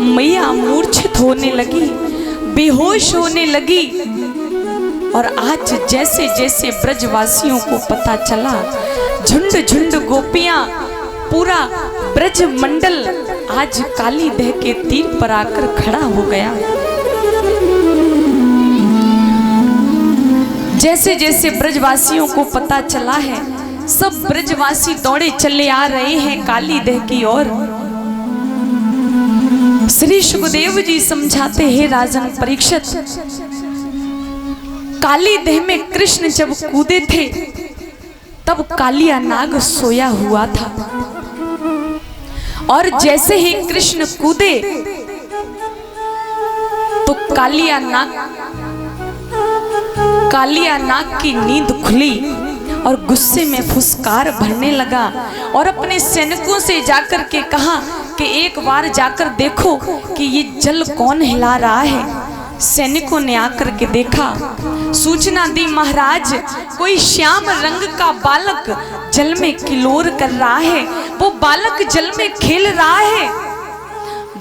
मैया मूर्छित होने लगी, बेहोश होने लगी। और आज जैसे जैसे ब्रजवासियों को पता चला, झुंड झुंड गोपियां, पूरा ब्रज मंडल आज काली दह के तीर पर आकर खड़ा हो गया। जैसे जैसे ब्रजवासियों को पता चला है, सब ब्रजवासी दौड़े चले आ रहे हैं काली दह की ओर। श्री सुखदेव जी समझाते हैं, राजन परीक्षित, काली दह में कृष्ण जब कूदे थे तब कालिया नाग सोया हुआ था, और जैसे ही कृष्ण कूदे तो कालिया नाग की नींद खुली और गुस्से में फुसकार भरने लगा और अपने सैनिकों से जाकर के कहा कि एक बार जाकर देखो कि ये जल कौन हिला रहा है। सैनिकों ने आकर के देखा, सूचना दी, महाराज कोई श्याम रंग का बालक जल में किलोर कर रहा है, वो बालक जल में खेल रहा है।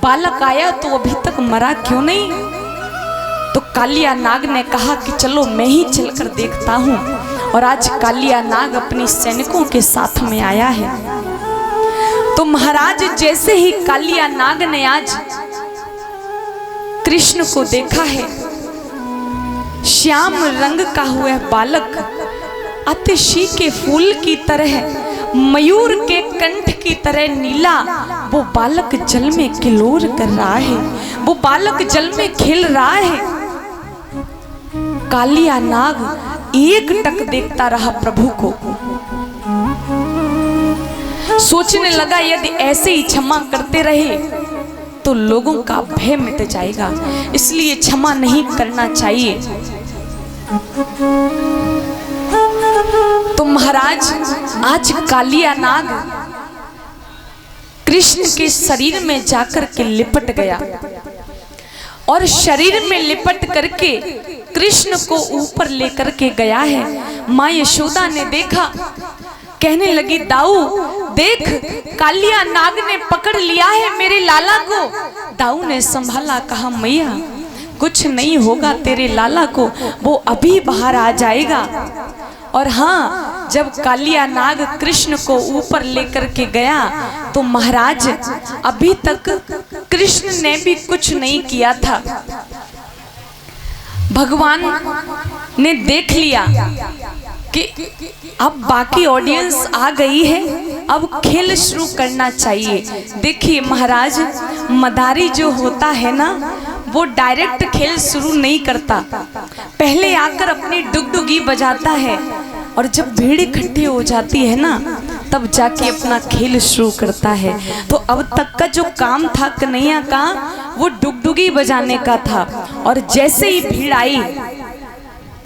बालक आया तो अभी तक मरा क्यों नहीं? तो कालिया नाग ने कहा कि चलो मैं ही चलकर देखता हूँ। और आज कालिया नाग अपनी सैनिकों के साथ में आया है। तो महाराज जैसे ही कालिया नाग ने आज कृष्ण को देखा है, श्याम रंग का हुआ बालक अतिशी के फूल की तरह, मयूर के कंठ की तरह नीला, वो बालक जल में किलोर कर रहा है, वो बालक जल में खेल रहा है। कालिया नाग एक टक देखता रहा प्रभु को, सोचने लगा यदि ऐसे ही क्षमा करते रहे तो लोगों का भय मिट जाएगा, इसलिए क्षमा नहीं करना चाहिए। तो महाराज आज कालिया नाग कृष्ण के शरीर में जाकर के लिपट गया और शरीर में लिपट करके कृष्ण को ऊपर लेकर के गया है। माँ यशोदा ने देखा, कहने लगी, दाऊ देख, कालिया नाग ने पकड़ लिया है मेरे लाला को। दाऊ ने संभाला, कहा मैया कुछ नहीं होगा तेरे लाला को, वो अभी बाहर आ जाएगा। और हाँ, जब कालिया नाग कृष्ण को ऊपर लेकर के गया तो महाराज अभी तक कृष्ण ने भी कुछ नहीं किया था। भगवान ने देख लिया कि अब बाकी ऑडियंस आ गई है, अब खेल शुरू करना चाहिए। देखिए महाराज, मदारी जो होता है ना, वो डायरेक्ट खेल शुरू नहीं करता, पहले आकर अपनी डुगडुगी बजाता है और जब भीड़ इकट्ठी हो जाती है ना तब जाके अपना खेल शुरू करता है। तो अब तक का जो काम था कन्हैया का, वो डुगडुगी बजाने का था। और जैसे ही भीड़ आई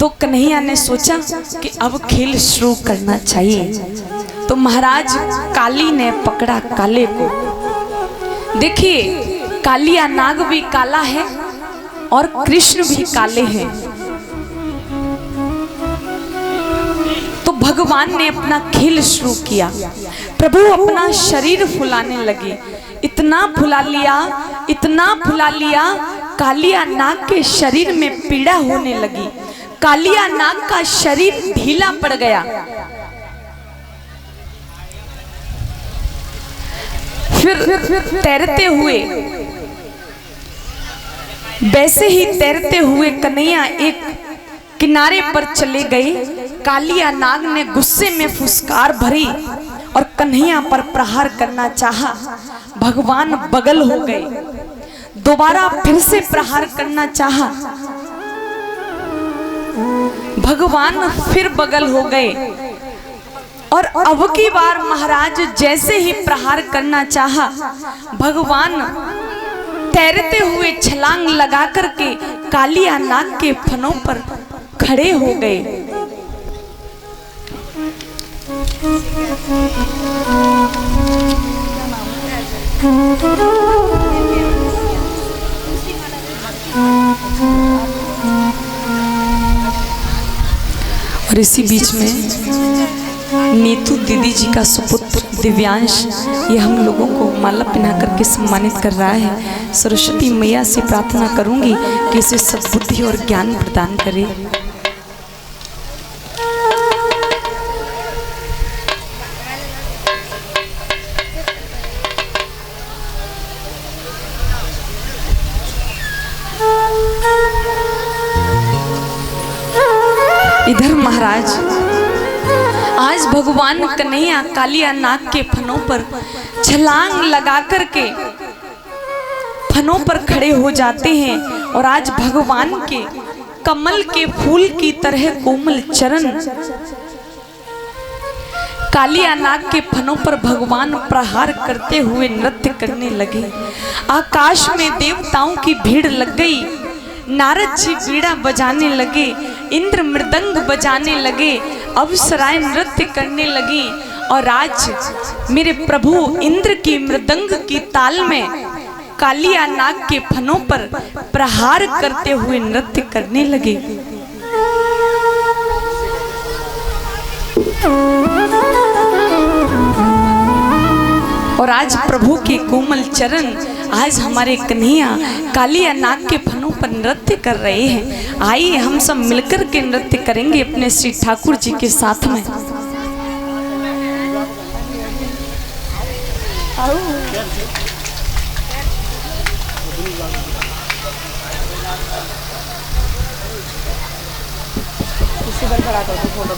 तो कन्हैया ने सोचा कि अब खेल शुरू करना चाहिए। तो महाराज काली ने पकड़ा काले को। देखिए, कालिया नाग भी काला है और कृष्ण भी काले हैं। तो भगवान ने अपना खेल शुरू किया। प्रभु अपना शरीर फुलाने लगे, इतना फुला लिया, इतना फुला लिया, कालिया नाग के शरीर में पीड़ा होने लगी। कालिया नाग का शरीर ढीला पड़ गया। फिर तैरते हुए, वैसे ही तैरते हुए कन्हैया एक किनारे पर चले गए। कालिया नाग ने गुस्से में फुसकार भरी और कन्हैया पर प्रहार करना चाहा। भगवान बगल हो गए, दोबारा फिर से प्रहार करना चाहा। भगवान फिर बगल हो गए और अब की बार महाराज जैसे ही प्रहार करना चाहा, भगवान तैरते हुए छलांग लगा करके कालिया नाग के फनों पर खड़े हो गए। और इसी बीच में नीतू दीदी जी का सुपुत्र दिव्यांश ये हम लोगों को माला पहना करके सम्मानित कर रहा है। सरस्वती मैया से प्रार्थना करूंगी कि इसे सद्बुद्धि और ज्ञान प्रदान करे। इधर महाराज आज भगवान कन्हैया कालिया नाग के फनों पर छलांग लगा करके फनों पर खड़े हो जाते हैं और आज भगवान के कमल के फूल की तरह कोमल चरण कालिया नाग के फनों पर भगवान प्रहार करते हुए नृत्य करने लगे। आकाश में देवताओं की भीड़ लग गई। नारद जी बीड़ा बजाने लगे, इंद्र मृदंग बजाने लगे, अप्सराएं नृत्य करने लगी और आज मेरे प्रभु इंद्र की मृदंग की ताल में कालिया नाग के फनों पर प्रहार करते हुए नृत्य करने लगे। और आज प्रभु के कोमल चरण आज हमारे कन्हैया कालिया नाग के फनों पर नृत्य कर रहे हैं। आइए हम सब मिलकर के नृत्य करेंगे अपने श्री ठाकुर जी के साथ में। इसी बार खड़ा कर दो फोटो।